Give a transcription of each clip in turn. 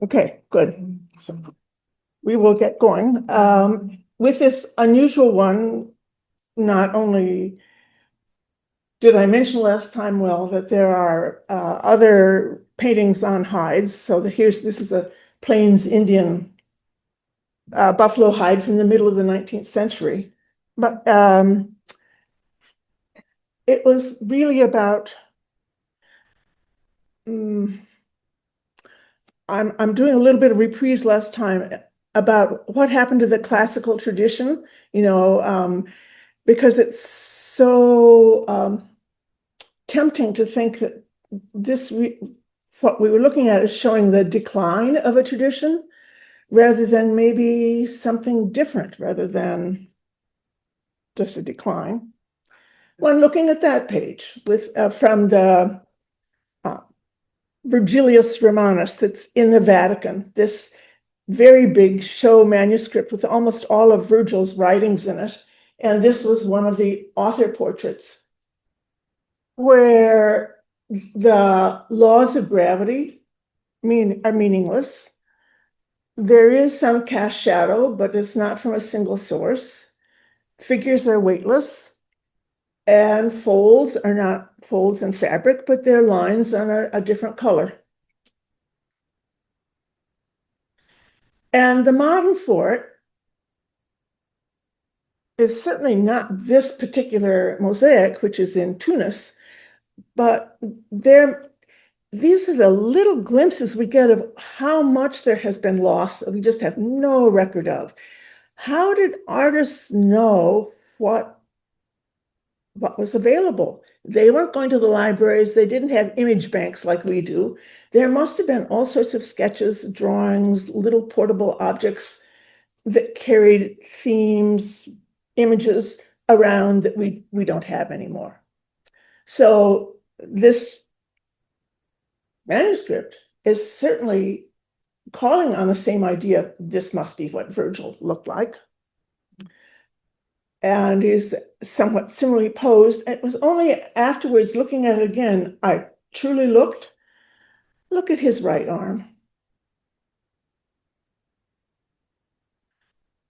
Okay, good. So we will get going. With this unusual one, not only did I mention last time, well, that there are other paintings on hides. So this is a Plains Indian buffalo hide from the middle of the 19th century. But it was really about, um, I'm doing a little bit of reprise last time about what happened to the classical tradition, because it's so tempting to think that what we were looking at is showing the decline of a tradition rather than maybe something different, rather than just a decline. When looking at that page from the uh, Virgilius Romanus that's in the Vatican, this very big show manuscript with almost all of Virgil's writings in it. And this was one of the author portraits where the laws of gravity are meaningless. There is some cast shadow, but it's not from a single source. Figures are weightless, and folds are not folds in fabric, but they're lines on a different color. And the model for it is certainly not this particular mosaic, which is in Tunis, but these are the little glimpses we get of how much there has been lost that we just have no record of. How did artists know what was available? They weren't going to the libraries. They didn't have image banks like we do. There must have been all sorts of sketches, drawings, little portable objects that carried themes, images around that we don't have anymore. So this manuscript is certainly calling on the same idea. This must be what Virgil looked like. And he's somewhat similarly posed. It was only afterwards, looking at it again, I truly looked. Look at his right arm.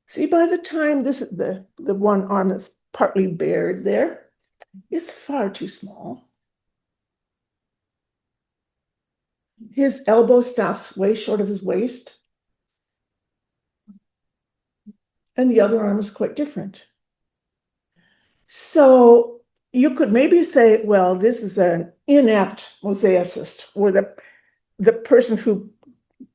See, by the time this is the one arm that's partly bared there, it's far too small. His elbow stops way short of his waist, and the other arm is quite different. So you could maybe say, well, this is an inept mosaicist, or the person who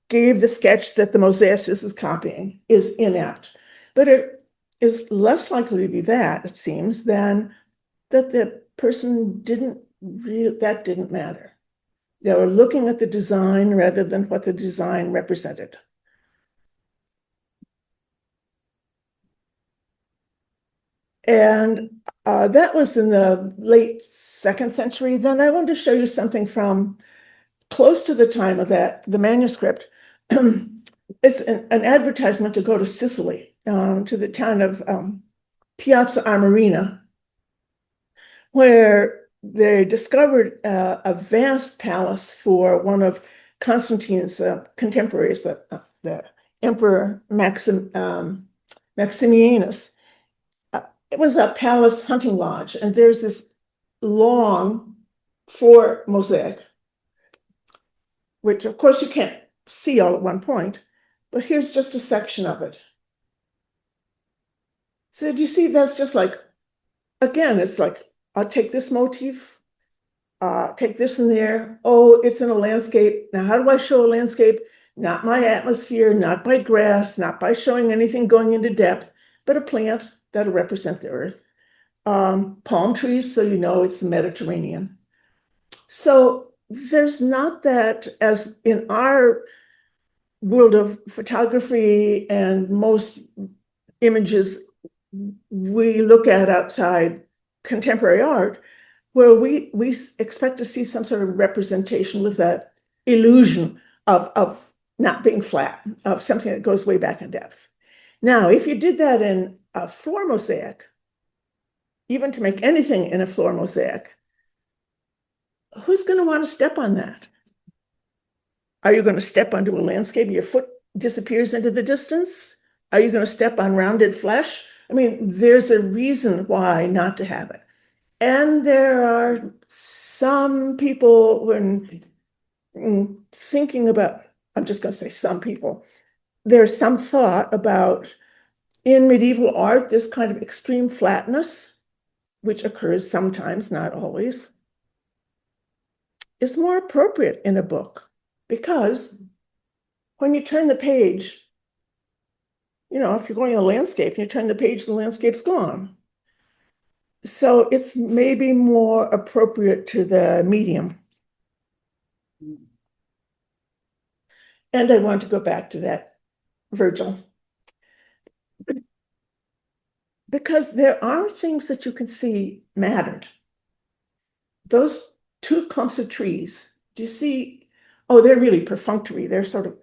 gave the sketch that the mosaicist is copying is inept. But it is less likely to be that, it seems, than that the person that didn't matter. They were looking at the design rather than what the design represented. And that was in the late 2nd century. Then I wanted to show you something from close to the time of the manuscript. It's an advertisement to go to Sicily, to the town of Piazza Armerina, where they discovered a vast palace for one of Constantine's contemporaries, the Emperor Maximianus. It was a palace hunting lodge, and there's this long floor mosaic, which of course you can't see all at one point, but here's just a section of it. So do you see, that's just like, again, it's like, I'll take this motif, take this in there. Oh, it's in a landscape. Now, how do I show a landscape? Not my atmosphere, not by grass, not by showing anything going into depth, but a plant that'll represent the earth. Palm trees, so you know it's the Mediterranean. So there's not that, as in our world of photography and most images we look at outside contemporary art, where we expect to see some sort of representation with that illusion of not being flat, of something that goes way back in depth. Now, if you did that in a floor mosaic, even to make anything in a floor mosaic, who's going to want to step on that? Are you going to step onto a landscape? Your foot disappears into the distance? Are you going to step on rounded flesh? I mean, there's a reason why not to have it. And there are some people, when thinking about, I'm just going to say some people, there's some thought about in medieval art, this kind of extreme flatness, which occurs sometimes, not always, is more appropriate in a book because when you turn the page, if you're going in a landscape and you turn the page, the landscape's gone. So it's maybe more appropriate to the medium. And I want to go back to that Virgil, because there are things that you can see mattered. Those two clumps of trees, do you see? Oh, they're really perfunctory. They're sort of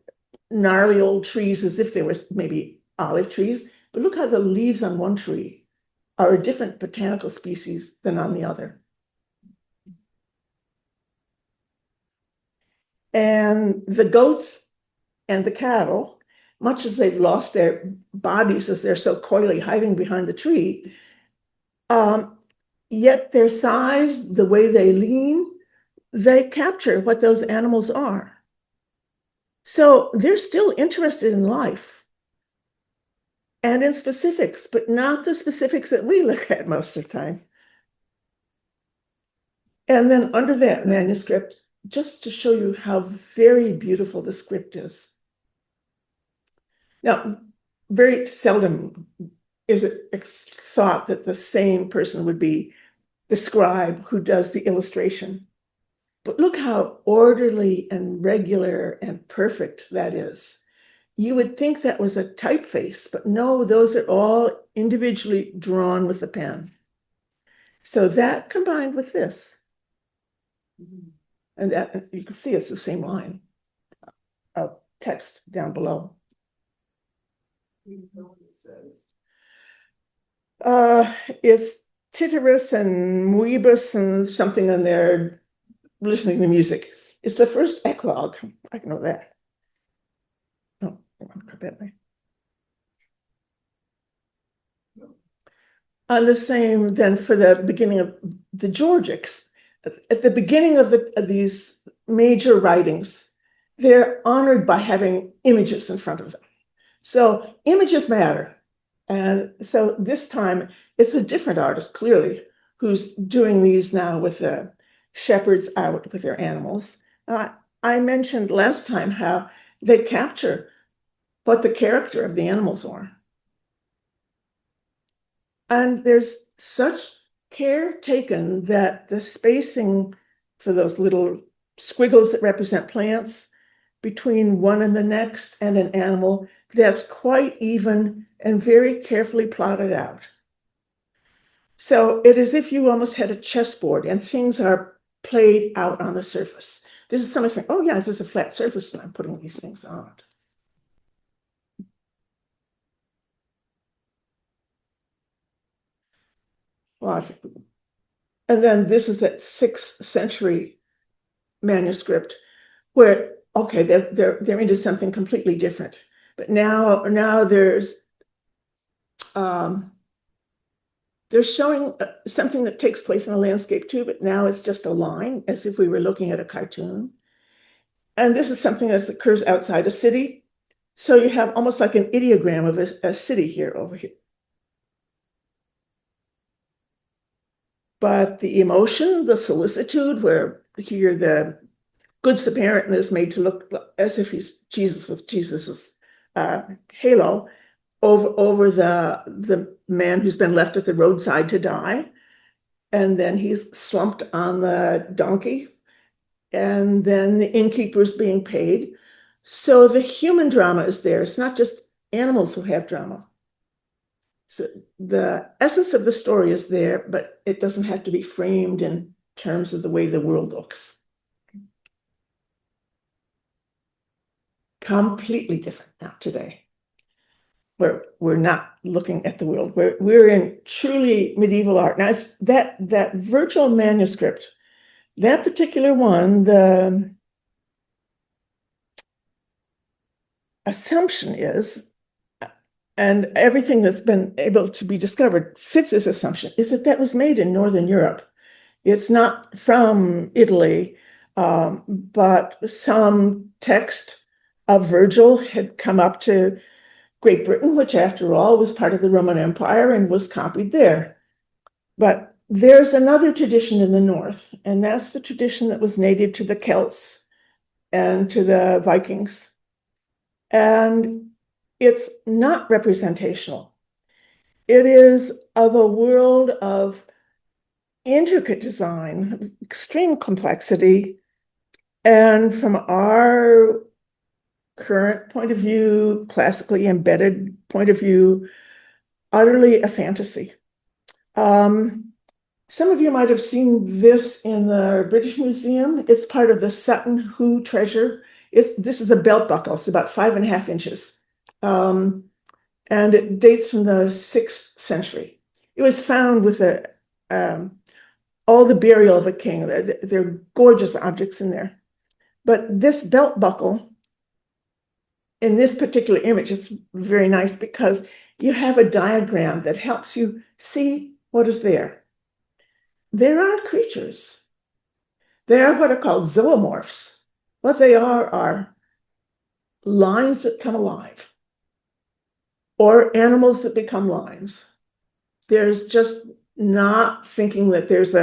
gnarly old trees as if they were maybe olive trees. But look how the leaves on one tree are a different botanical species than on the other. And the goats and the cattle, much as they've lost their bodies as they're so coyly hiding behind the tree, yet their size, the way they lean, they capture what those animals are. So they're still interested in life and in specifics, but not the specifics that we look at most of the time. And then under that manuscript, just to show you how very beautiful the script is. Now, very seldom is it thought that the same person would be the scribe who does the illustration. But look how orderly and regular and perfect that is. You would think that was a typeface, but no, those are all individually drawn with a pen. So that combined with this, and that you can see it's the same line of text down below. It's Tityrus and Muebus and something in there listening to music. It's the first eclogue. I know that. Oh, I want to cut that way. On the same, then for the beginning of the Georgics, at the beginning of these major writings, they're honored by having images in front of them. So images matter. And so this time it's a different artist, clearly, who's doing these now with the shepherds out with their animals. I mentioned last time how they capture what the character of the animals are. And there's such care taken that the spacing for those little squiggles that represent plants between one and the next and an animal, that's quite even and very carefully plotted out. So it is as if you almost had a chessboard and things are played out on the surface. This is somebody saying, oh yeah, this is a flat surface and I'm putting these things on it. Well, and then this is that 6th century manuscript where, okay, they're into something completely different. But now there's they're showing something that takes place in a landscape too, but now it's just a line, as if we were looking at a cartoon. And this is something that occurs outside a city. So you have almost like an ideogram of a city here over here. But the emotion, the solicitude, where here the Good Samaritan is made to look as if he's Jesus with Jesus's halo over the man who's been left at the roadside to die. And then he's slumped on the donkey. And then the innkeeper's being paid. So the human drama is there. It's not just animals who have drama. So the essence of the story is there, but it doesn't have to be framed in terms of the way the world looks. Completely different now today. We're not looking at the world. We're in truly medieval art. Now it's that Virgil manuscript, that particular one, assumption is, and everything that's been able to be discovered fits this assumption, is that that was made in Northern Europe. It's not from Italy, but some text of Virgil had come up to Great Britain, which after all was part of the Roman Empire and was copied there. But there's another tradition in the north, and that's the tradition that was native to the Celts and to the Vikings. And it's not representational. It is of a world of intricate design, extreme complexity, and from our current point of view, classically embedded point of view, utterly a fantasy. Some of you might have seen this in the British Museum. It's part of the Sutton Hoo treasure. This is a belt buckle. It's about 5.5 inches. And it dates from the 6th century. It was found with all the burial of a king. They're gorgeous objects in there. But this belt buckle, in this particular image, it's very nice because you have a diagram that helps you see what is there. There are creatures. They are what are called zoomorphs. What they are lines that come alive or animals that become lines. There's just not thinking that there's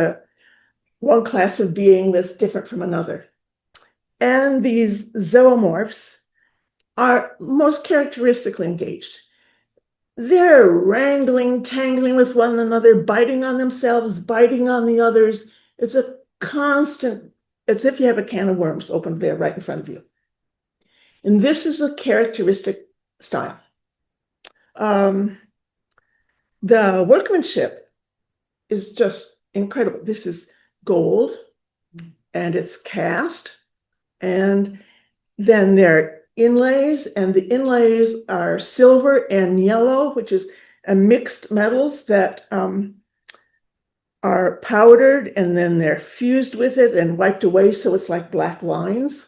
one class of being that's different from another. And these zoomorphs are most characteristically engaged. They're wrangling, tangling with one another, biting on themselves, biting on the others. It's a constant, it's if you have a can of worms opened there right in front of you. And this is a characteristic style. The workmanship is just incredible. This is gold, and it's cast, and then there are inlays, and the inlays are silver and yellow, which is a mixed metals that are powdered, and then they're fused with it and wiped away, so it's like black lines.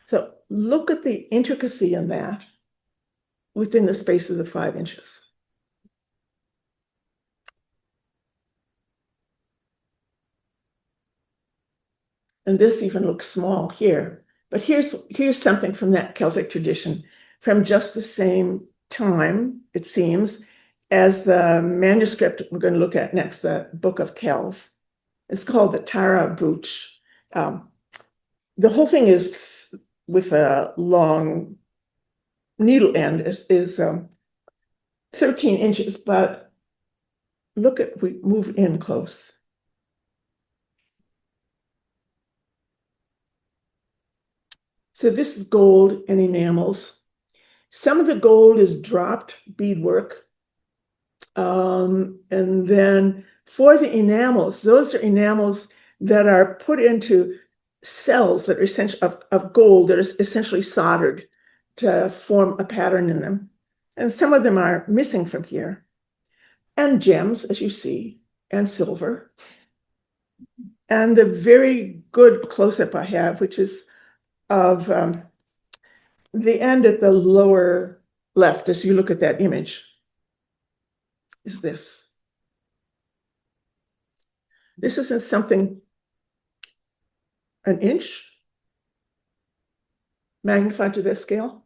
So look at the intricacy in that within the space of the 5 inches. And this even looks small here. But here's something from that Celtic tradition from just the same time, it seems, as the manuscript we're going to look at next, the Book of Kells. It's called the Tara Brooch. The whole thing is with a long needle end is 13 inches, but look at, we move in close. So this is gold and enamels. Some of the gold is dropped beadwork. And then for the enamels, those are enamels that are put into cells that are essentially of gold that are essentially soldered to form a pattern in them. And some of them are missing from here. And gems, as you see, and silver. And the very good close-up I have, which is of the end at the lower left, as you look at that image, is this. This isn't something an inch magnified to this scale.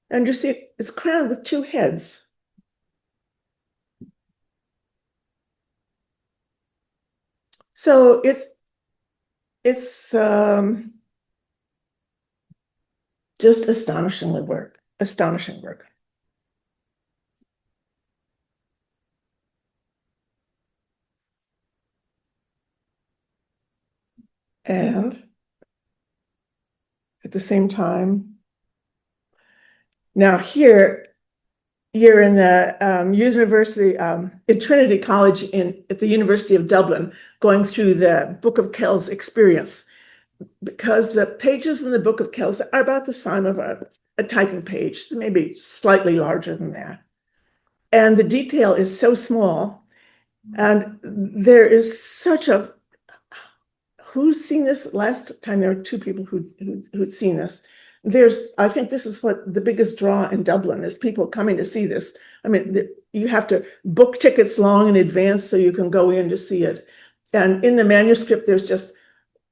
And you see it's crowned with 2 heads. So it's just astonishing work. And at the same time, now here you're in the university, in Trinity College at the University of Dublin, going through the Book of Kells experience, because the pages in the Book of Kells are about the size of a typing page, maybe slightly larger than that. And the detail is so small, and there is such a who's seen this? Last time there were two people who'd seen this. I think this is what the biggest draw in Dublin is, people coming to see this. I mean, you have to book tickets long in advance so you can go in to see it. And in the manuscript, there's just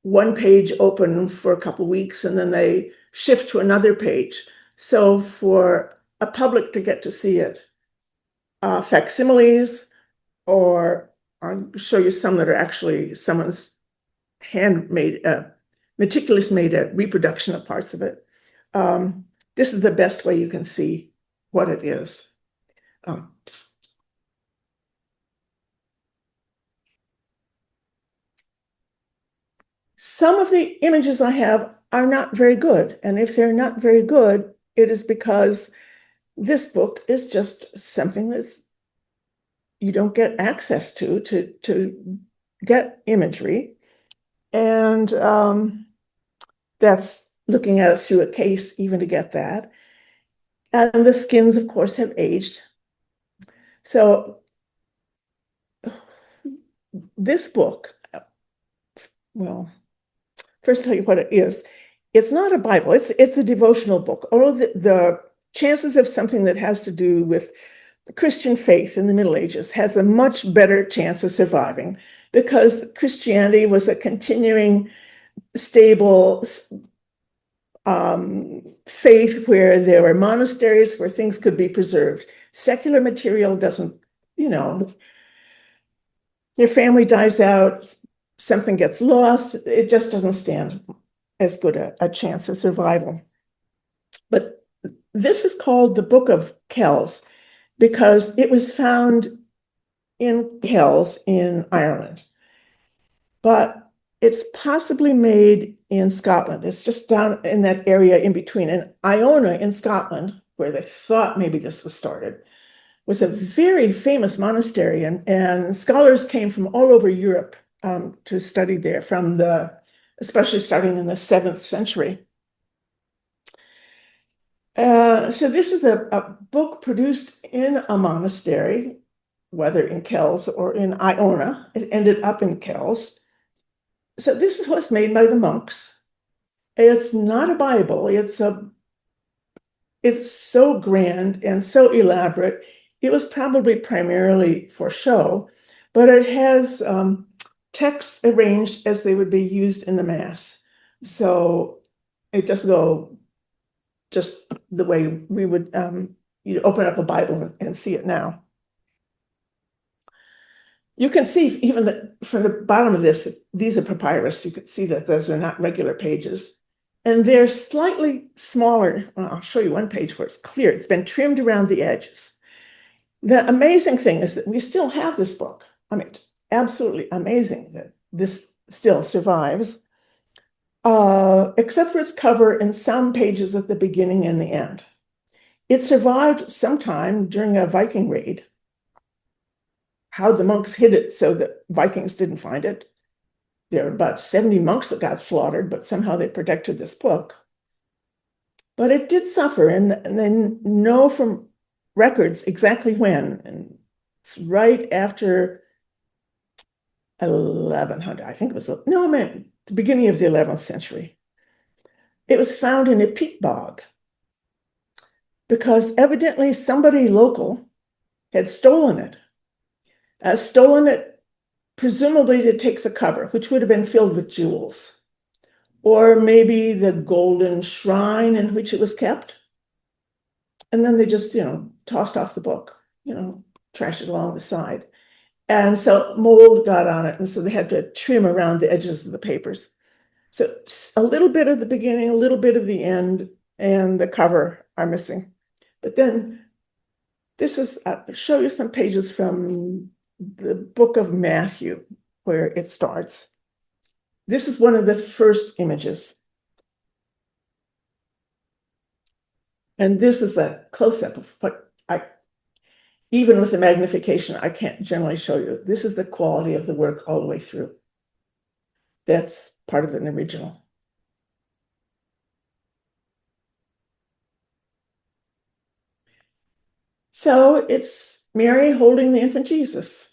one page open for a couple of weeks, and then they shift to another page. So for a public to get to see it, facsimiles, or I'll show you some that are actually someone's handmade, meticulous made a reproduction of parts of it. This is the best way you can see what it is. Some of the images I have are not very good. And if they're not very good, it is because this book is just something that's you don't get access to get imagery. And that's looking at it through a case even to get that. And the skins, of course, have aged. So this book, well, first tell you what it is. It's not a Bible. It's a devotional book. All of the chances of something that has to do with the Christian faith in the Middle Ages has a much better chance of surviving because Christianity was a continuing, stable faith where there were monasteries where things could be preserved. Secular material doesn't, their family dies out, something gets lost, it just doesn't stand as good a chance of survival. But this is called the Book of Kells because it was found in Kells in Ireland. But it's possibly made in Scotland. It's just down in that area in between. And Iona in Scotland, where they thought maybe this was started, was a very famous monastery. And scholars came from all over Europe to study there, especially starting in the 7th century. So this is a book produced in a monastery, whether in Kells or in Iona. It ended up in Kells. So this is what's made by the monks. It's not a Bible. It's so grand and so elaborate. It was probably primarily for show, but it has texts arranged as they would be used in the Mass. So it doesn't go just the way we would open up a Bible and see it now. You can see even from the bottom of this, these are papyrus. You can see that those are not regular pages. And they're slightly smaller. Well, I'll show you one page where it's clear. It's been trimmed around the edges. The amazing thing is that we still have this book. I mean, absolutely amazing that this still survives, except for its cover and some pages at the beginning and the end. It survived sometime during a Viking raid. How the monks hid it so that Vikings didn't find it. There were about 70 monks that got slaughtered, but somehow they protected this book. But it did suffer, and they know from records exactly when. And it's right after 1100. I think it was, no, I meant the beginning of the 11th century. It was found in a peat bog because evidently somebody local had stolen it. Stolen it presumably to take the cover, which would have been filled with jewels, or maybe the golden shrine in which it was kept. And then they just, tossed off the book, trashed it along the side. And so mold got on it. And so they had to trim around the edges of the papers. So a little bit of the beginning, a little bit of the end, and the cover are missing. But then I'll show you some pages from the book of Matthew, where it starts. This is one of the first images. And this is a close-up of what even with the magnification, I can't generally show you. This is the quality of the work all the way through. That's part of an original. So it's Mary holding the infant Jesus.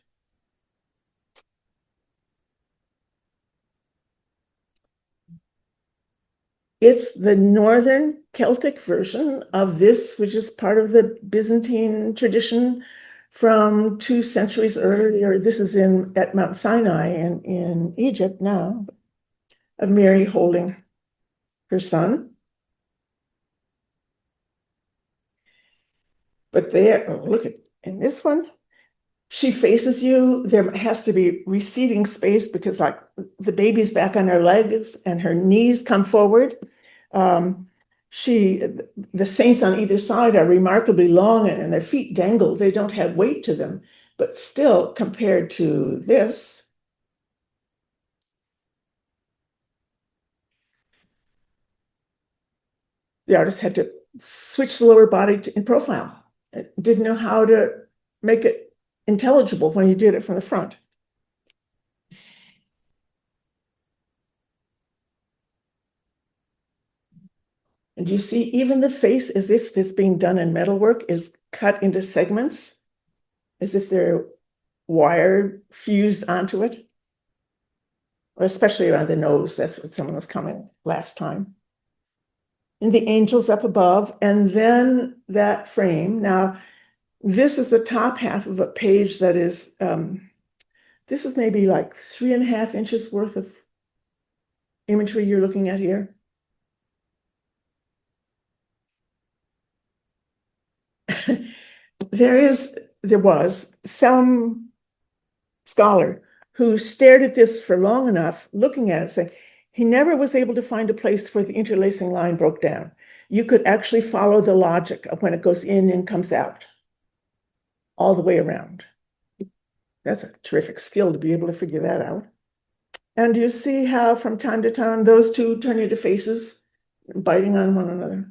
It's the Northern Celtic version of this, which is part of the Byzantine tradition from 2 centuries earlier. This is at Mount Sinai in Egypt now, of Mary holding her son. But there, oh, look at in this one, she faces you. There has to be receding space because like the baby's back on her legs and her knees come forward. Um, the saints on either side are remarkably long and their feet dangle. They don't have weight to them, but still compared to this, the artist had to switch the lower body in profile. It didn't know how to make it intelligible when you did it from the front. And you see, even the face, as if this being done in metalwork, is cut into segments, as if they're wired, fused onto it, or especially around the nose. That's what someone was coming last time. And the angels up above, and then that frame. Now, this is the top half of a page that is, this is maybe like 3.5 inches worth of imagery you're looking at here. There was some scholar who stared at this for long enough, looking at it, saying he never was able to find a place where the interlacing line broke down. You could actually follow the logic of when it goes in and comes out all the way around. That's a terrific skill to be able to figure that out. And you see how from time to time those two turn into faces, biting on one another.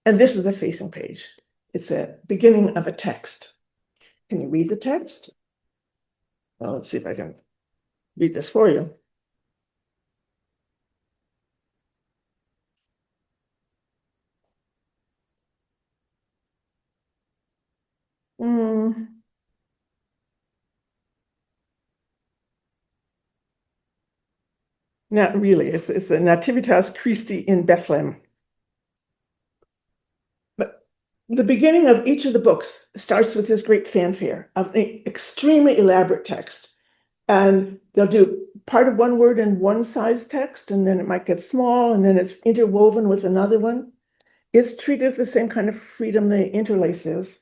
And this is the facing page. It's a beginning of a text. Can you read the text? Well, let's see if I can read this for you. Not really. It's the Nativitas Christi in Bethlehem. But the beginning of each of the books starts with this great fanfare of an extremely elaborate text. And they'll do part of one word in one size text, and then it might get small, and then it's interwoven with another one. It's treated with the same kind of freedom the interlace is.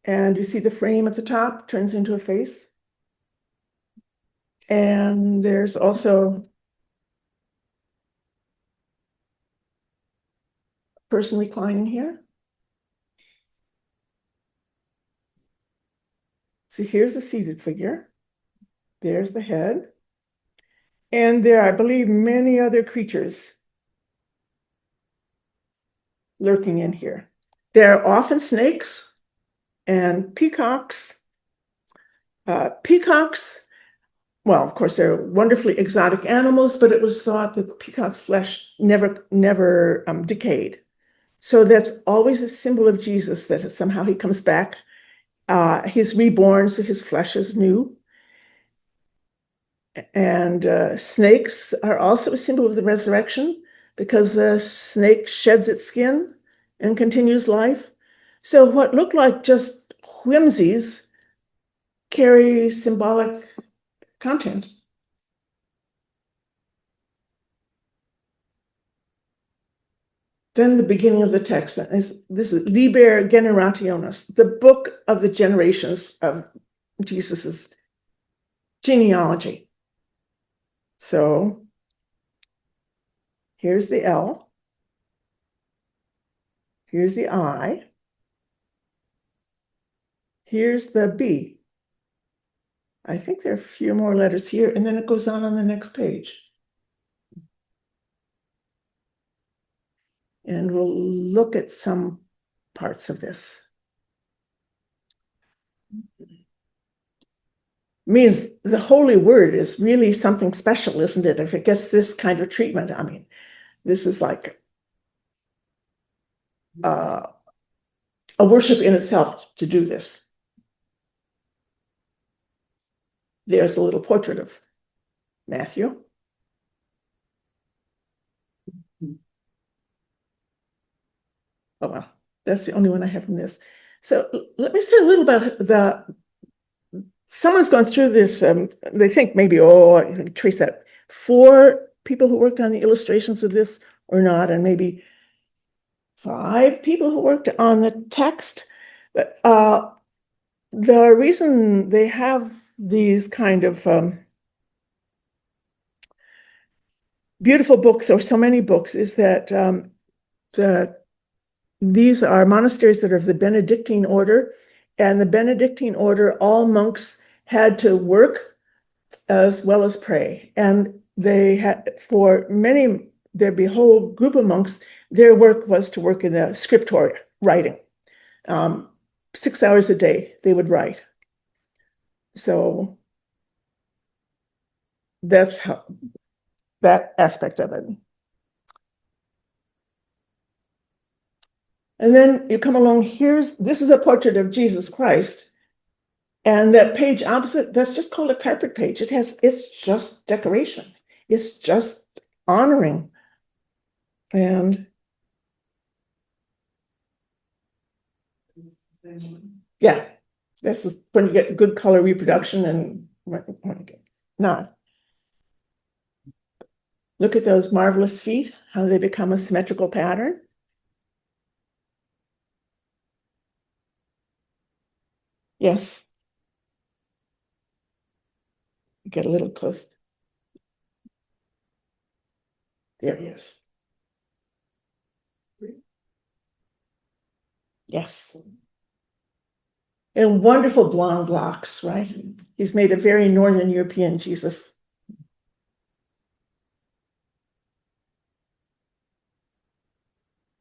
And you see the frame at the top turns into a face. And there's also a person reclining here. So here's the seated figure. There's the head. And there, I believe, many other creatures lurking in here. There are often snakes and peacocks. Peacocks, well, of course, they're wonderfully exotic animals, but it was thought that the peacock's flesh never decayed. So that's always a symbol of Jesus, that somehow he comes back. He's reborn, so his flesh is new. And snakes are also a symbol of the resurrection, because the snake sheds its skin and continues life. So what looked like just whimsies carry symbolic content. Then the beginning of the text this is Liber Generationis, the book of the generations of Jesus's genealogy. So here's the L. Here's the I. Here's the B. I think there are a few more letters here, and then it goes on the next page. And we'll look at some parts of this. Means the holy word is really something special, isn't it? If it gets this kind of treatment, I mean, this is like a worship in itself to do this. There's a little portrait of Matthew. Oh, well, that's the only one I have from this. So let me say a little about someone's gone through this. They think maybe, oh, I can trace that. 4 people who worked on the illustrations of this or not, and maybe 5 people who worked on the text. But the reason they have these kind of beautiful books, or so many books, is that these are monasteries that are of the Benedictine order, and the Benedictine order, all monks had to work as well as pray. And they had, for many, there'd be a whole group of monks, their work was to work in the scriptorium, writing. 6 hours a day they would write. So that's how that aspect of it. And then you come along, this is a portrait of Jesus Christ. And that page opposite, that's just called a carpet page. It's just decoration. It's just honoring. And yeah, this is when you get good color reproduction and when you get not. Look at those marvelous feet, how they become a symmetrical pattern. Yes. Get a little close. There he is. Yes. And wonderful blonde locks, right? He's made a very Northern European Jesus.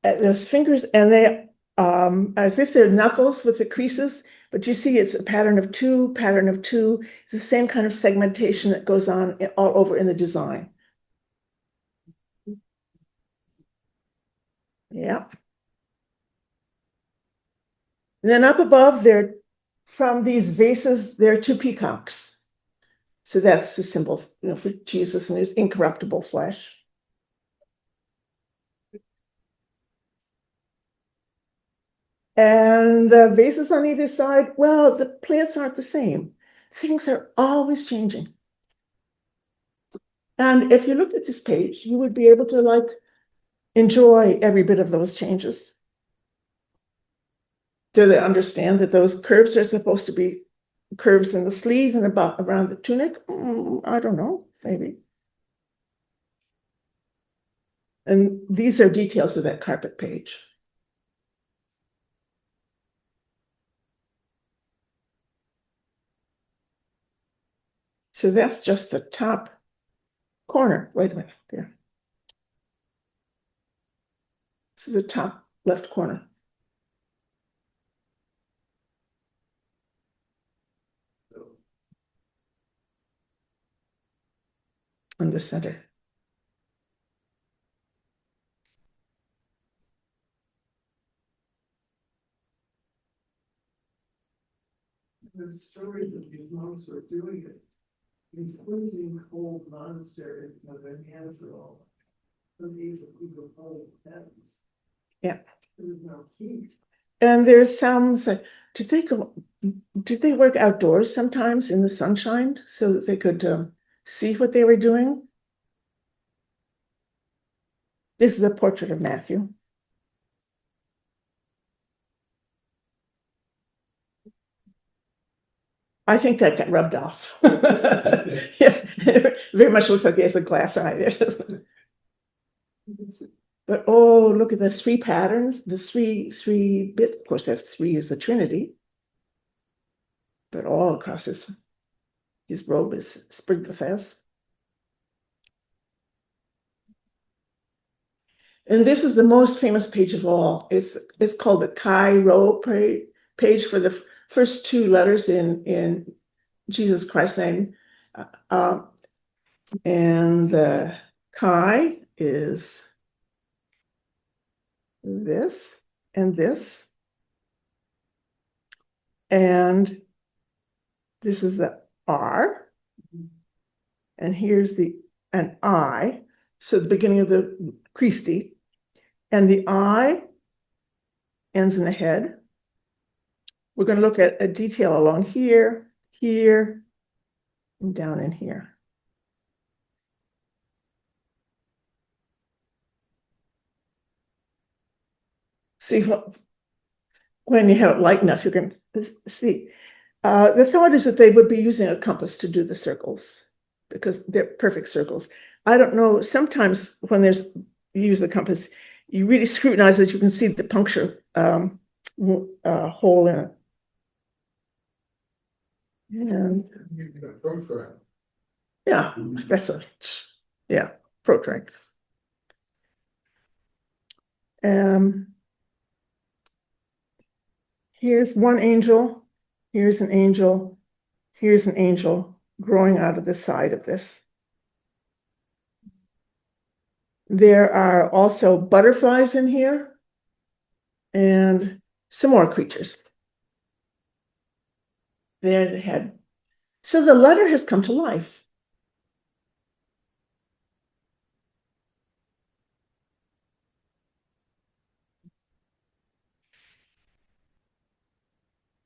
Those fingers, and they as if they're knuckles with the creases, but you see it's a pattern of 2, pattern of 2. It's the same kind of segmentation that goes on all over in the design. Yeah. And then up above there, from these vases, there are 2 peacocks. So that's the symbol, for Jesus and his incorruptible flesh. And the vases on either side, well, the plants aren't the same. Things are always changing. And if you looked at this page, you would be able to enjoy every bit of those changes. Do they understand that those curves are supposed to be curves in the sleeve and around the tunic? I don't know, maybe. And these are details of that carpet page. So that's just the top corner. Wait a minute, there. So the top left corner. In the center. The stories of these monks were doing it in freezing cold monasteries of Israel. Some age of people cold heavens. Yeah. There's no heat. And there's some say, did they work outdoors sometimes in the sunshine so that they could see what they were doing? This is a portrait of Matthew. I think that got rubbed off. Yes, very much looks like he has a glass eye there, doesn't it? But oh, look at the 3 patterns, the three bits. Of course, that's 3 is the Trinity. But all across his robe is sprigged with this. And this is the most famous page of all. It's called the Chi Rho page for the first 2 letters in Jesus Christ's name. And the Chi is this. and this. And this is the R. And here's an I. So the beginning of the Christi. And the I ends in a head. We're going to look at a detail along here, here, and down in here. See, when you have it light enough, you can see. The thought is that they would be using a compass to do the circles because they're perfect circles. I don't know, sometimes when you use the compass, you really scrutinize that you can see the puncture hole in it. And yeah, that's protract. Here's one angel, here's an angel, here's an angel growing out of the side of this. There are also butterflies in here and some more creatures. There the head. So the letter has come to life.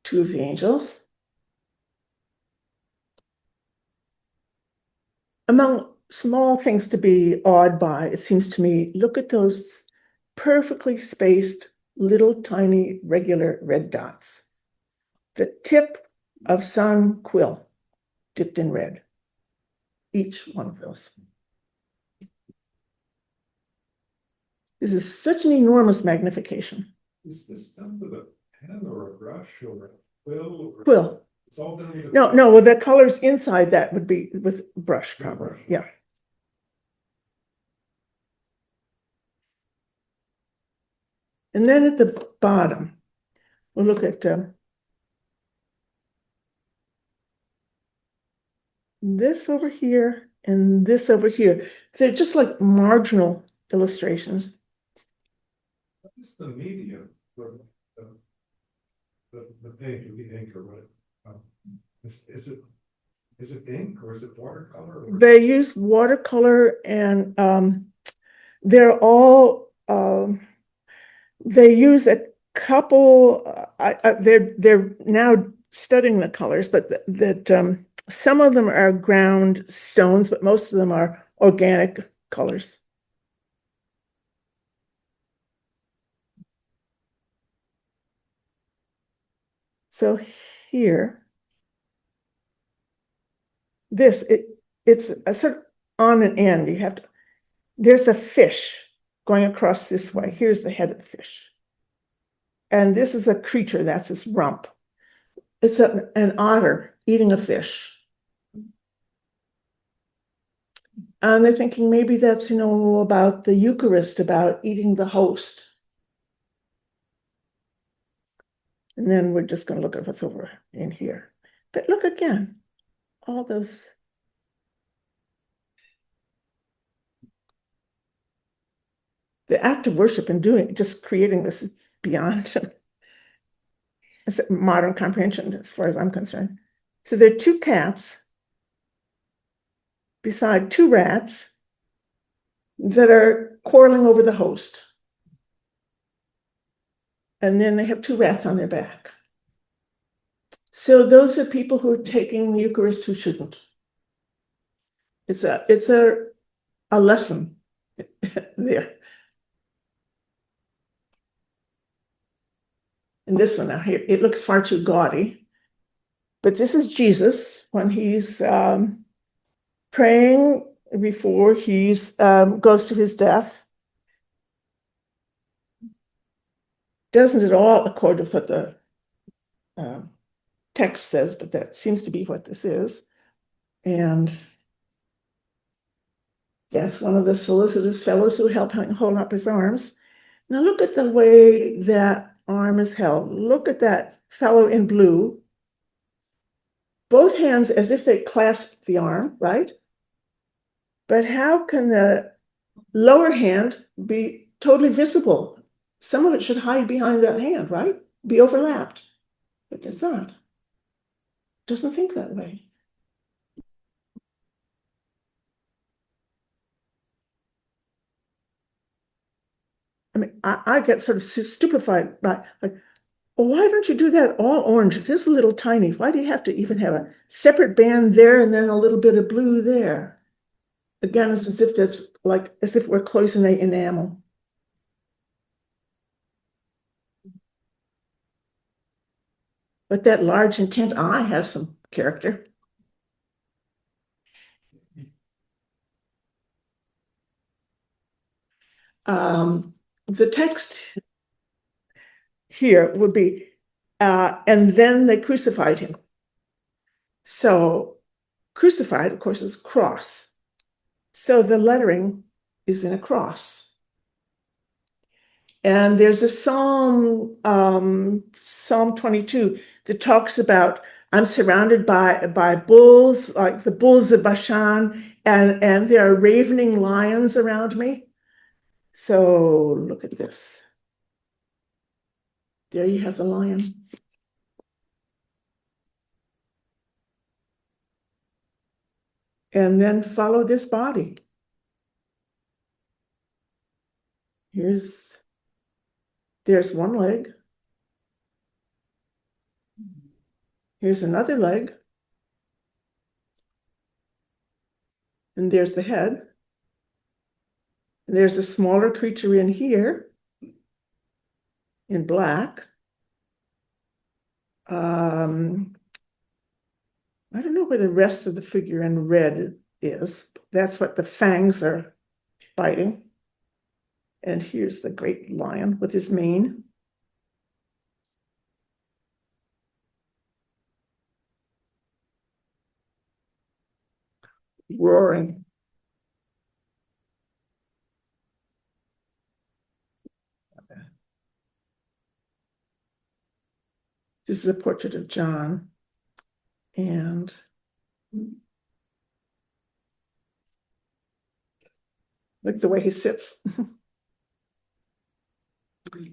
Two of the angels. Among small things to be awed by, it seems to me, look at those perfectly spaced little tiny regular red dots. The tip of some quill dipped in red. Each one of those. This is such an enormous magnification. Is this done with a pen or a brush or a quill? Quill. It's all done with a No, well, the colors inside that would be with brush, probably. Yeah. And then at the bottom, we'll look at this over here and this over here. They're just like marginal illustrations. What is the medium for the page of the ink or what? Is it ink or is it watercolor? They use watercolor and they're all they use a couple. They're now studying the colors, but that some of them are ground stones, but most of them are organic colors. So here, it's a sort of on an end. You have to. There's a fish going across this way. Here's the head of the fish. And this is a creature, that's its rump. It's an otter eating a fish. And they're thinking maybe that's, about the Eucharist, about eating the host. And then we're just going to look at what's over in here. But look again, all those. The act of worship and just creating this is beyond it's modern comprehension as far as I'm concerned. So there are two cats beside two rats that are quarreling over the host. And then they have two rats on their back. So those are people who are taking the Eucharist who shouldn't. It's a lesson there. And this one out here, it looks far too gaudy. But this is Jesus when he's praying before he goes to his death. Doesn't at all accord with what the text says, but that seems to be what this is. And that's one of the solicitous fellows who help hold up his arms. Now look at the way that arm is held. Look at that fellow in blue. Both hands as if they clasped the arm, right? But how can the lower hand be totally visible? some of it should hide behind that hand, right? Be overlapped. But it's not. Doesn't think that way. I mean, I get sort of stupefied by like, why don't you do that all orange? If it's a little tiny, why do you have to even have a separate band there and then a little bit of blue there? Again, it's as if that's like as if we're cloisonné enamel. But that large intent eye has some character. The text here would be, and then they crucified him. So crucified, of course, is cross. So the lettering is in a cross. And there's a psalm, Psalm 22, that talks about I'm surrounded by bulls, like the bulls of Bashan, and there are ravening lions around me. So look at this. There you have the lion. And then follow this body. There's one leg. Here's another leg. And there's the head. And there's a smaller creature in here in black. I don't know where the rest of the figure in red is. That's what the fangs are biting. And here's the great lion with his mane. Roaring. This is a portrait of John. And look the way he sits.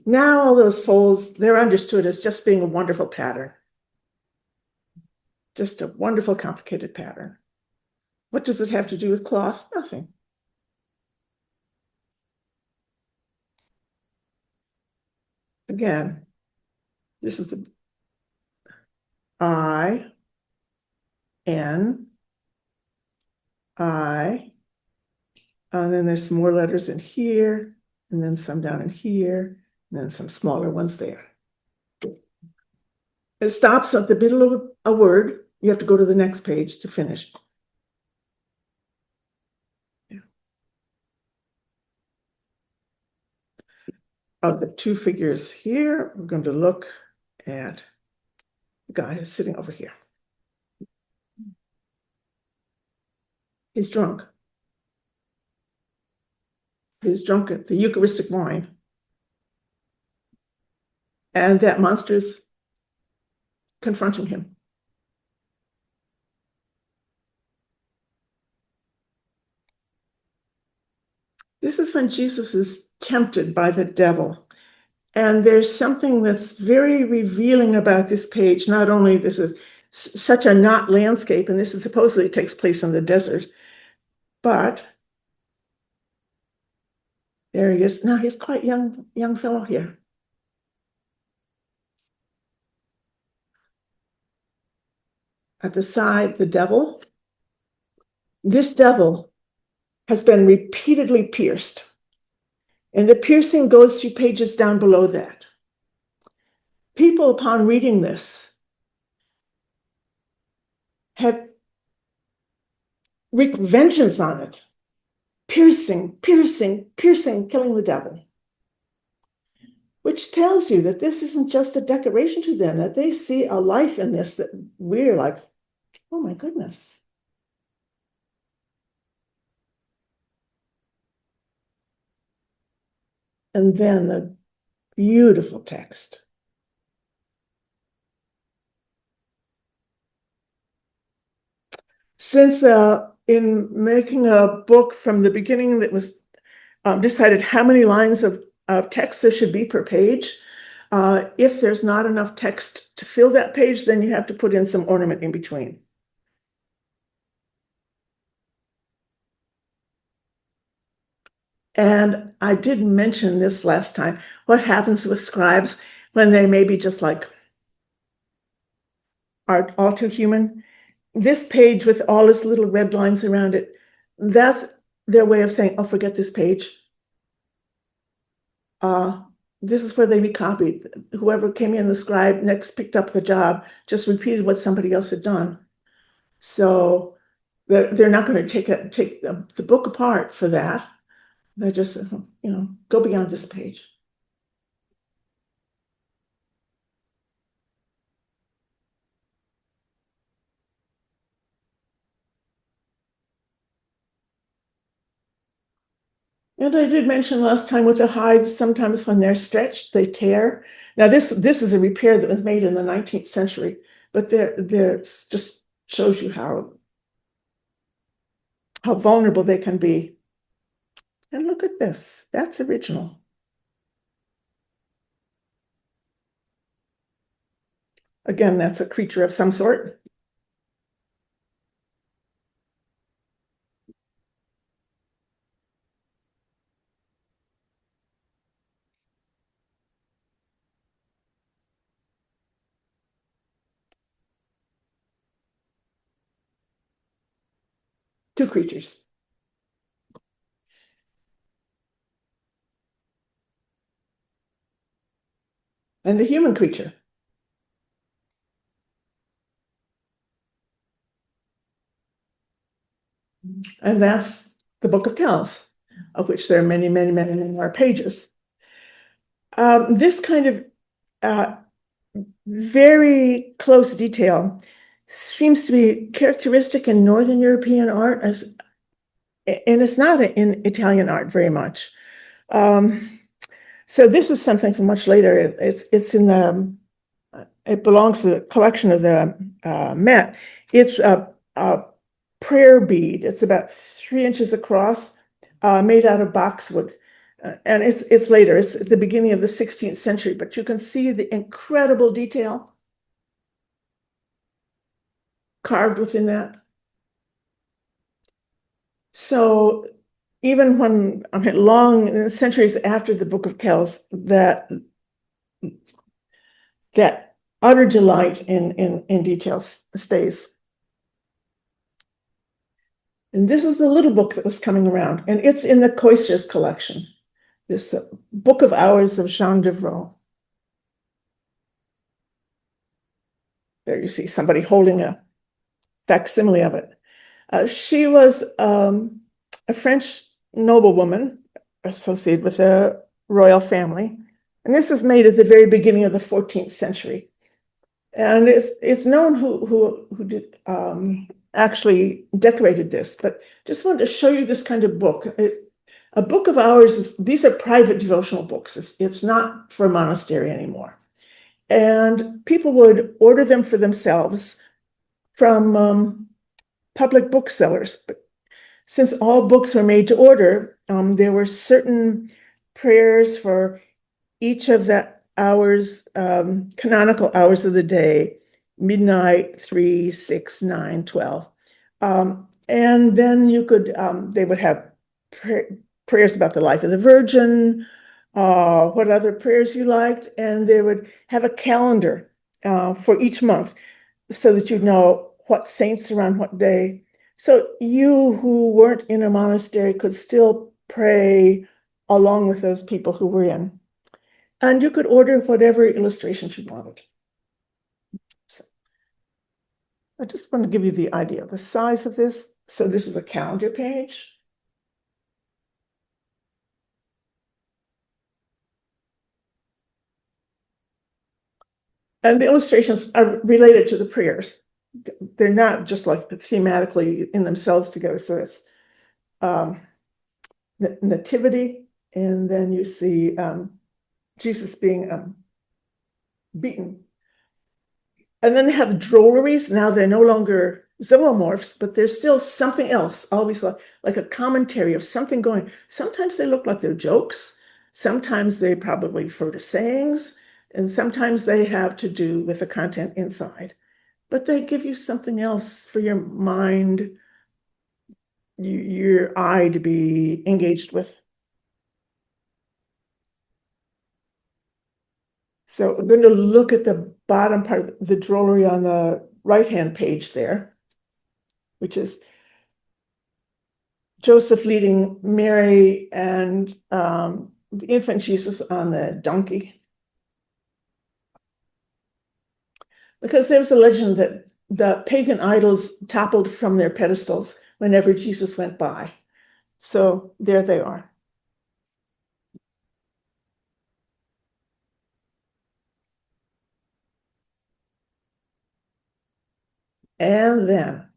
Now all those folds, they're understood as just being a wonderful pattern. Just a wonderful, complicated pattern. What does it have to do with cloth? Nothing. Again, this is the I, N, I, and then there's some more letters in here, and then some down in here, and then some smaller ones there. It stops at the middle of a word. You have to go to the next page to finish. Of the two figures here, we're going to look at the guy who's sitting over here. He's drunk. He's drunk at the Eucharistic wine. And that monster is confronting him. This is when Jesus is tempted by the devil. And there's something that's very revealing about this page. Not only this is such a not landscape, and this is supposedly takes place in the desert, but there he is. Now he's quite young fellow here. At the side, the devil. This devil has been repeatedly pierced. And the piercing goes through pages down below that. People, upon reading this, have wreaked vengeance on it. Piercing, piercing, piercing, killing the devil. Which tells you that this isn't just a decoration to them, that they see a life in this that we're like, oh my goodness. And then the beautiful text. Since in making a book from the beginning that was decided how many lines of of text there should be per page. If there's not enough text to fill that page, then you have to put in some ornament in between. And I did mention this last time, what happens with scribes when they maybe just like are all too human. This page with all its little red lines around it, that's their way of saying, oh, forget this page. Uh, this is where they recopied. Whoever came in, the scribe next picked up the job, just repeated what somebody else had done. So they're not going to take the book apart for that. They just, go beyond this page. And I did mention last time with the hides, sometimes when they're stretched, they tear. Now this is a repair that was made in the 19th century, but there just shows you how vulnerable they can be. And look at this, that's original. Again, that's a creature of some sort. Two creatures. And a human creature. And that's the Book of Kells, of which there are many, many, many, many more pages. This kind of very close detail seems to be characteristic in Northern European art, and it's not in Italian art very much. So this is something from much later. It's in the it belongs to the collection of the Met. It's a prayer bead. It's about 3 inches across, made out of boxwood. And it's later. It's at the beginning of the 16th century, but you can see the incredible detail carved within that. So even when long centuries after the Book of Kells, that utter delight in detail stays. And this is the little book that was coming around, and it's in the Cloisters collection. This Book of Hours of Jean Devroux. There you see somebody holding a facsimile of it. She was a French noblewoman associated with a royal family. And this was made at the very beginning of the 14th century. And it's known who did actually decorated this, but just wanted to show you this kind of book. A book of hours these are private devotional books. It's not for a monastery anymore. And people would order them for themselves from public booksellers. But since all books were made to order, there were certain prayers for each of the hours, canonical hours of the day, midnight, 3, 6, 9, 12. And then you could, they would have prayers about the life of the Virgin, what other prayers you liked, and they would have a calendar for each month so that you'd know what saints are on what day. So you who weren't in a monastery could still pray along with those people who were in. And you could order whatever illustrations you wanted. So I just want to give you the idea of the size of this. So this is a calendar page. And the illustrations are related to the prayers. They're not just like thematically in themselves together. So it's nativity, and then you see Jesus being beaten. And then they have drolleries. Now they're no longer zoomorphs, but there's still something else, always like a commentary of something going. Sometimes they look like they're jokes. Sometimes they probably refer to sayings, and sometimes they have to do with the content inside. But they give you something else for your mind, your eye to be engaged with. So we're going to look at the bottom part of the drollery on the right-hand page there, which is Joseph leading Mary and the infant Jesus on the donkey. Because there was a legend that the pagan idols toppled from their pedestals whenever Jesus went by. So there they are. And then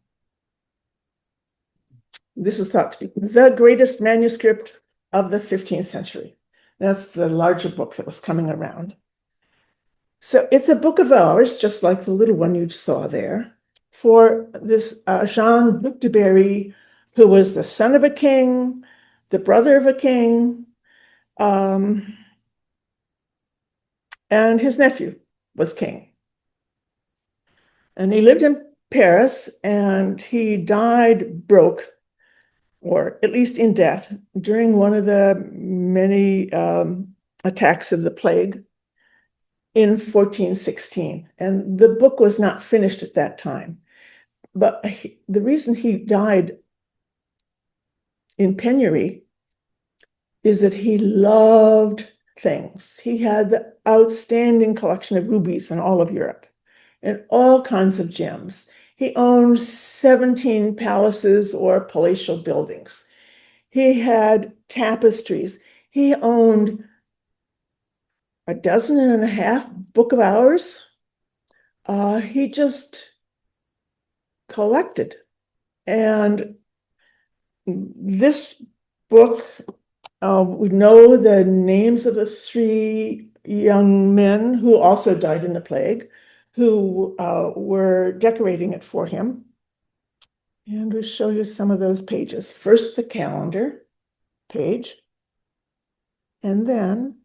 this is thought to be the greatest manuscript of the 15th century. That's the larger book that was coming around. So it's a book of hours, just like the little one you saw there, for this Jean de Berry, who was the son of a king, the brother of a king, and his nephew was king. And he lived in Paris, and he died broke, or at least in debt, during one of the many attacks of the plague in 1416. And the book was not finished at that time. But the reason he died in penury is that he loved things. He had the outstanding collection of rubies in all of Europe and all kinds of gems. He owned 17 palaces or palatial buildings. He had tapestries. He owned a dozen and a half book of hours. He just collected. And this book, we know the names of the three young men who also died in the plague, who were decorating it for him. And we'll show you some of those pages. First, the calendar page, and then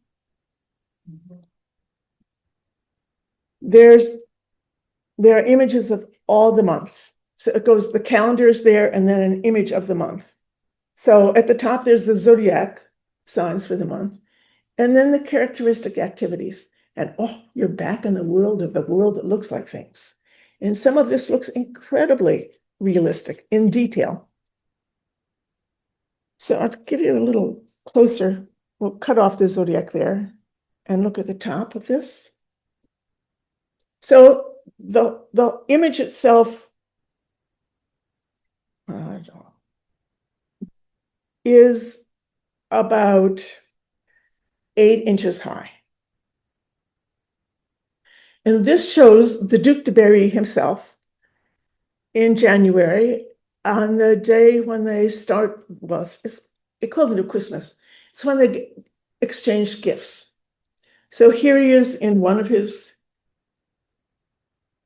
there are images of all the months. So it goes, the calendar is there, and then an image of the month. So at the top, there's the zodiac signs for the month, and then the characteristic activities. And oh, you're back in the world that looks like things. And some of this looks incredibly realistic in detail. So I'll give you a little closer. We'll cut off the zodiac there and look at the top of this. So the image itself is about 8 inches high. And this shows the Duc de Berry himself in January on the day when they start, well, it's equivalent to Christmas. It's when they exchange gifts. So here he is in one of his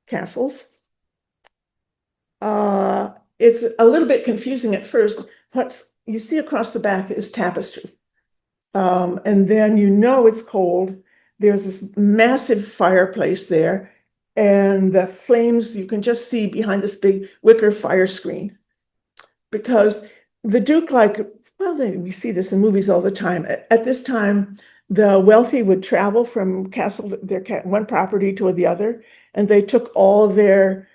castles. It's a little bit confusing at first. What you see across the back is tapestry. And then you know it's cold. There's this massive fireplace there, and the flames you can just see behind this big wicker fire screen. Because the Duke, we see this in movies all the time. At this time, the wealthy would travel from one property to the other, and they took all their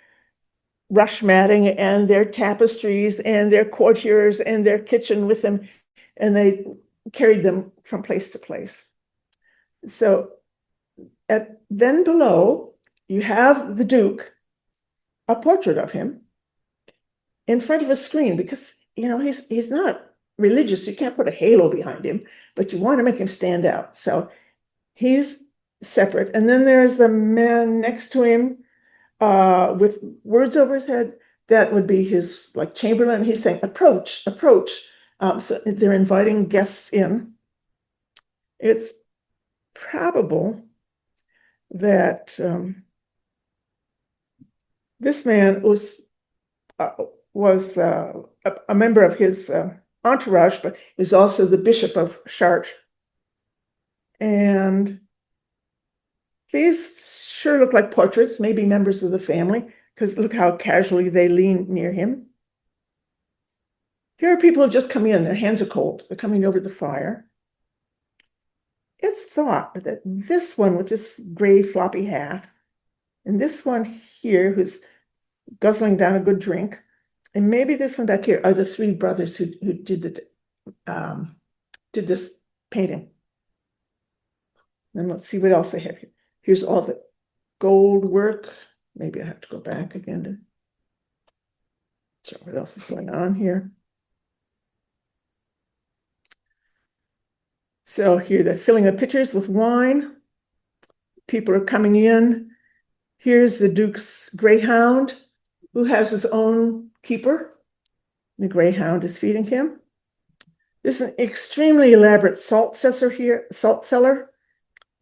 rush matting and their tapestries and their courtiers and their kitchen with them, and they carried them from place to place. So then below, you have the Duke, a portrait of him, in front of a screen, because he's not religious. You can't put a halo behind him, but you want to make him stand out. So he's separate. And then there's the man next to him with words over his head. That would be his chamberlain. He's saying, approach, approach. So they're inviting guests in. It's probable that this man was a member of his entourage, but is also the Bishop of Chartres. And these sure look like portraits, maybe members of the family, because look how casually they lean near him. Here are people who have just come in. Their hands are cold. They're coming over the fire. It's thought that this one with this gray floppy hat, and this one here who's guzzling down a good drink, and maybe this one back here are the three brothers who did this painting. And let's see what else they have here. Here's all the gold work. Maybe I have to go back again to show what else is going on here. So here they're filling the pitchers with wine. People are coming in. Here's the Duke's greyhound, who has his own keeper. The greyhound is feeding him. There's an extremely elaborate salt cellar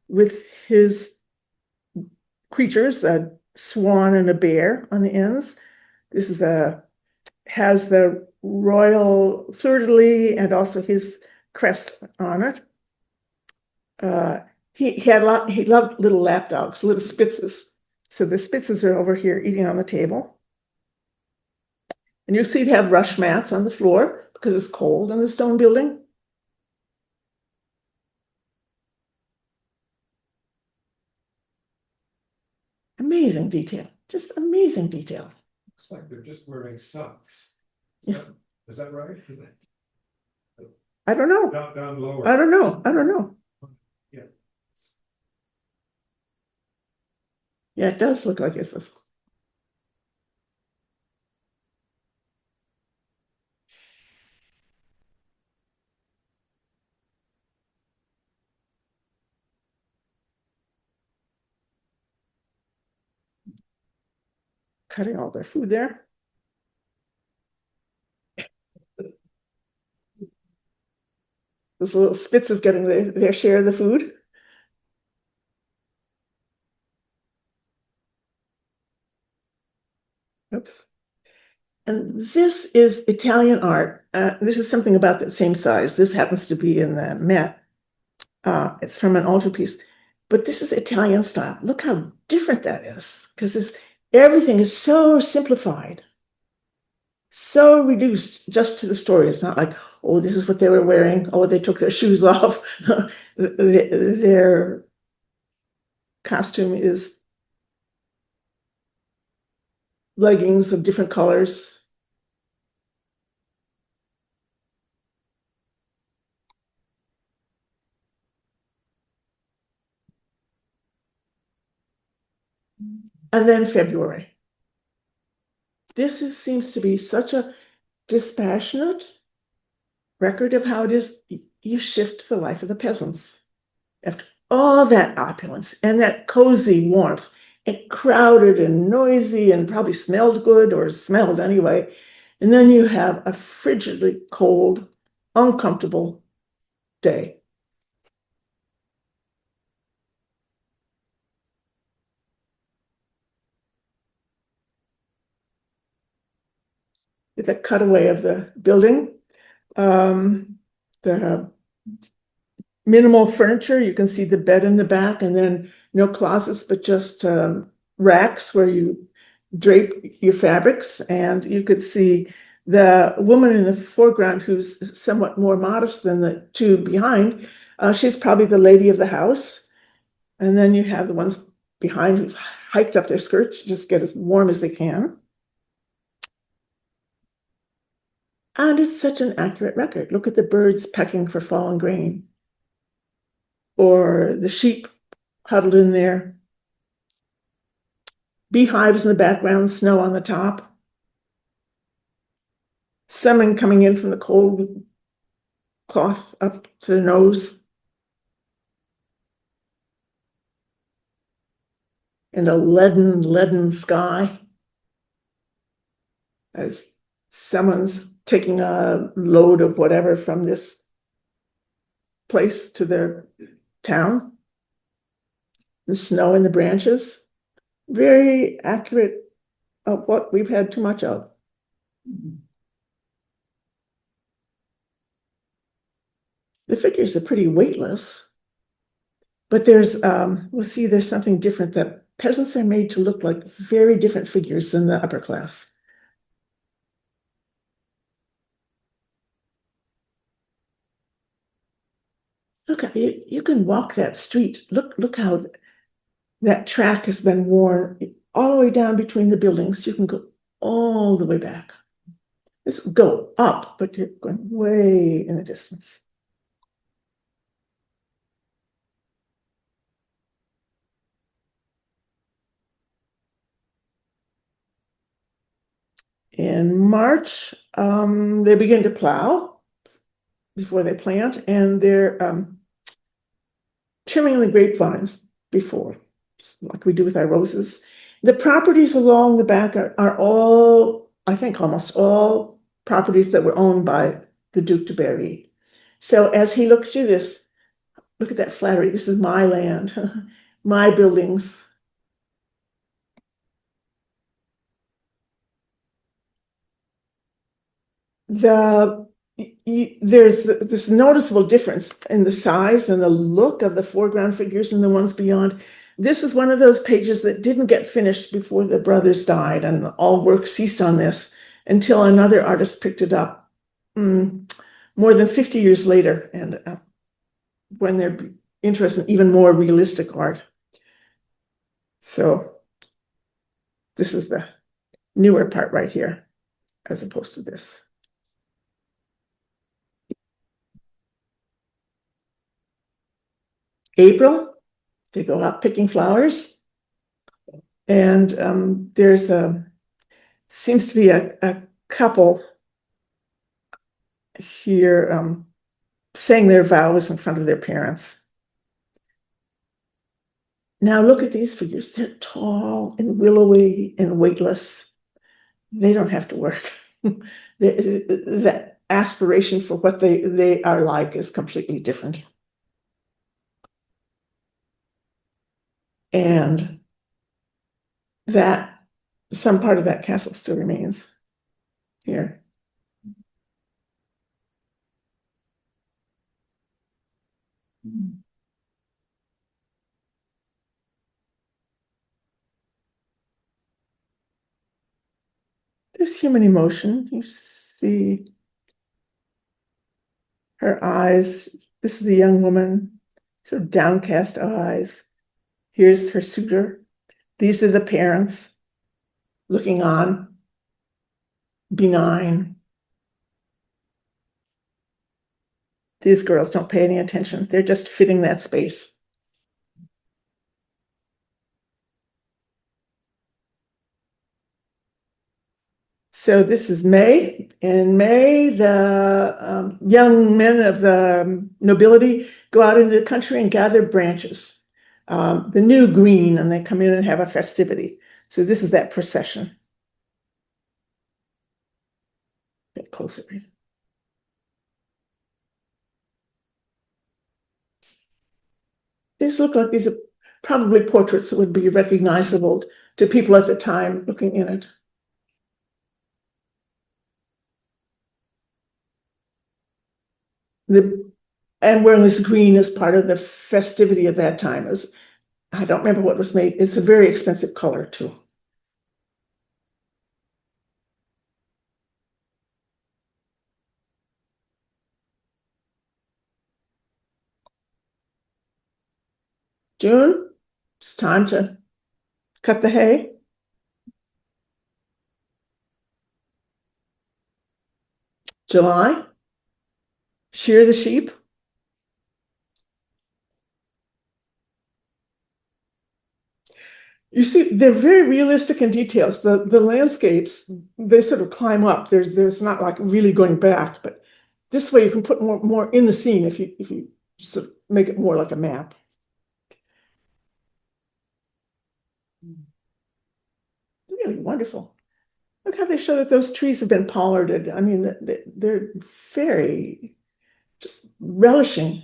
with his creatures, a swan and a bear on the ends. This is has the royal fleur-de-lis and also his crest on it. He loved little lap dogs, little Spitzes. So the Spitzes are over here eating on the table. And you'll see they have rush mats on the floor because it's cold in the stone building. Amazing detail, just amazing detail. Looks like they're just wearing socks. Yeah. Is that right? I don't know. Down lower. I don't know. I don't know. Yeah. Yeah, it does look like it's a cutting all their food there. This little Spitz is getting their share of the food. Oops. And this is Italian art. This is something about the same size. This happens to be in the Met. It's from an altarpiece. But this is Italian style. Look how different that is, because everything is so simplified, so reduced just to the story. It's not like, oh, this is what they were wearing. Oh, they took their shoes off. Their costume is leggings of different colors. And then February. Seems to be such a dispassionate record of how it is. You shift the life of the peasants. After all that opulence and that cozy warmth, and crowded and noisy and probably smelled good or smelled anyway. And then you have a frigidly cold, uncomfortable day. It's a cutaway of the building. The minimal furniture. You can see the bed in the back, and then no closets, but just racks where you drape your fabrics. And you could see the woman in the foreground who's somewhat more modest than the two behind. She's probably the lady of the house. And then you have the ones behind who've hiked up their skirts to just get as warm as they can. And it's such an accurate record. Look at the birds pecking for fallen grain, or the sheep huddled in there, beehives in the background, snow on the top, salmon coming in from the cold cloth up to the nose, and a leaden sky as someone's taking a load of whatever from this place to their town. The snow in the branches, very accurate of what we've had too much of. The figures are pretty weightless. But we'll see there's something different, that peasants are made to look like very different figures than the upper class. Look, you can walk that street. Look how that track has been worn all the way down between the buildings. You can go all the way back. Let's go up, but you're going way in the distance. In March, they begin to plow before they plant, and they're trimming the grapevines before, like we do with our roses. The properties along the back are all, I think almost all properties that were owned by the Duc de Berry. So as he looks through this, look at that flattery. This is my land, my buildings. There's this noticeable difference in the size and the look of the foreground figures and the ones beyond. This is one of those pages that didn't get finished before the brothers died, and all work ceased on this until another artist picked it up more than 50 years later, and when they're interested in even more realistic art. So this is the newer part right here, as opposed to this. April, they go out picking flowers, and there's seems to be a couple here saying their vows in front of their parents. Now look at these figures. They're tall and willowy and weightless. They don't have to work. The aspiration for what they are like is completely different. And that some part of that castle still remains here. There's human emotion. You see her eyes. This is the young woman, sort of downcast eyes. Here's her suitor. These are the parents looking on, benign. These girls don't pay any attention. They're just fitting that space. So this is May. In May, the young men of the nobility go out into the country and gather branches, the new green, and they come in and have a festivity. So this is that procession. Get closer. These look like these are probably portraits that would be recognizable to people at the time looking in it. And wearing this green as part of the festivity of that time. I don't remember what was made. It's a very expensive color too. June, it's time to cut the hay. July, shear the sheep. You see, they're very realistic in details. The landscapes, they sort of climb up. There's not like really going back, but this way you can put more in the scene if you sort of make it more like a map. Really wonderful. Look how they show that those trees have been pollarded. I mean, they're very just relishing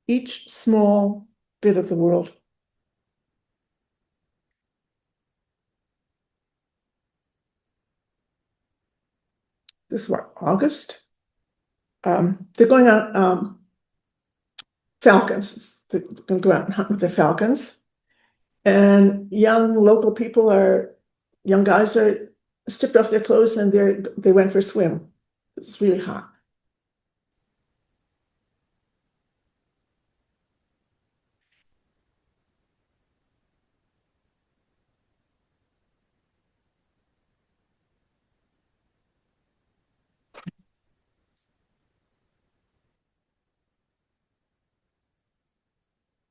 each small bit of the world. This is what, August? They're going on falcons. They're going to go out and hunt with the falcons. And young guys are stripped off their clothes and they went for a swim. It's really hot.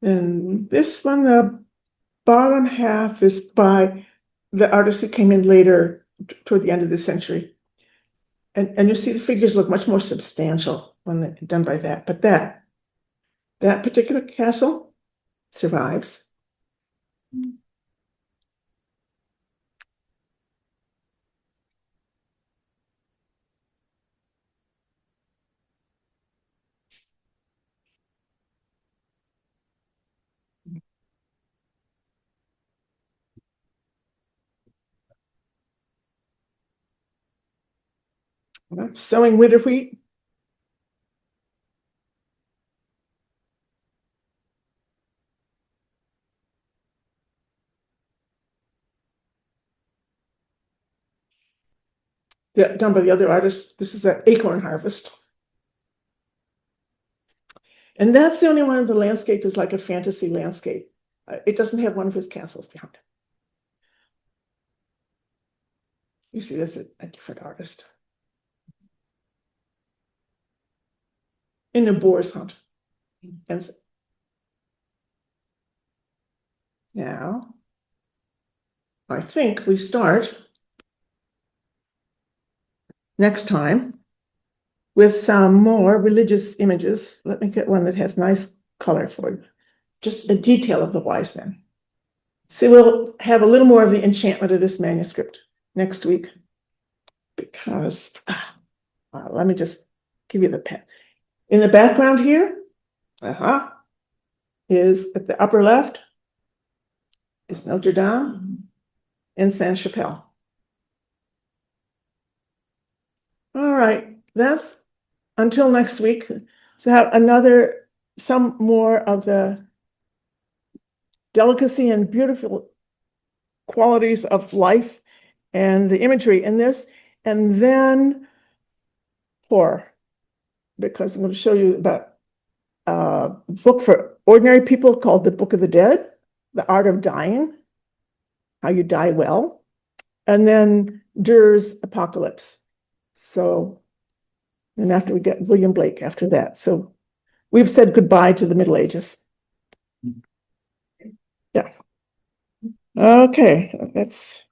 And this one, the bottom half is by the artist who came in later toward the end of the century. And you see the figures look much more substantial when they're done by that. But that particular castle survives. Sowing winter wheat. Done by the other artist. This is an acorn harvest. And that's the only one of the landscape is like a fantasy landscape. It doesn't have one of his castles behind it. You see, that's a different artist. In a boar's hunt. And so, now, I think we start next time with some more religious images. Let me get one that has nice color for you. Just a detail of the wise men. So we'll have a little more of the enchantment of this manuscript next week. Because, let me just give you the pen. In the background here, is at the upper left, is Notre Dame and Sainte-Chapelle. All right, that's until next week. So have some more of the delicacy and beautiful qualities of life and the imagery in this, and then horror, because I'm going to show you about a book for ordinary people called The Book of the Dead, The Art of Dying, How You Die Well, and then Durer's Apocalypse. So then after we get William Blake after that. So we've said goodbye to the Middle Ages. Yeah. Okay, that's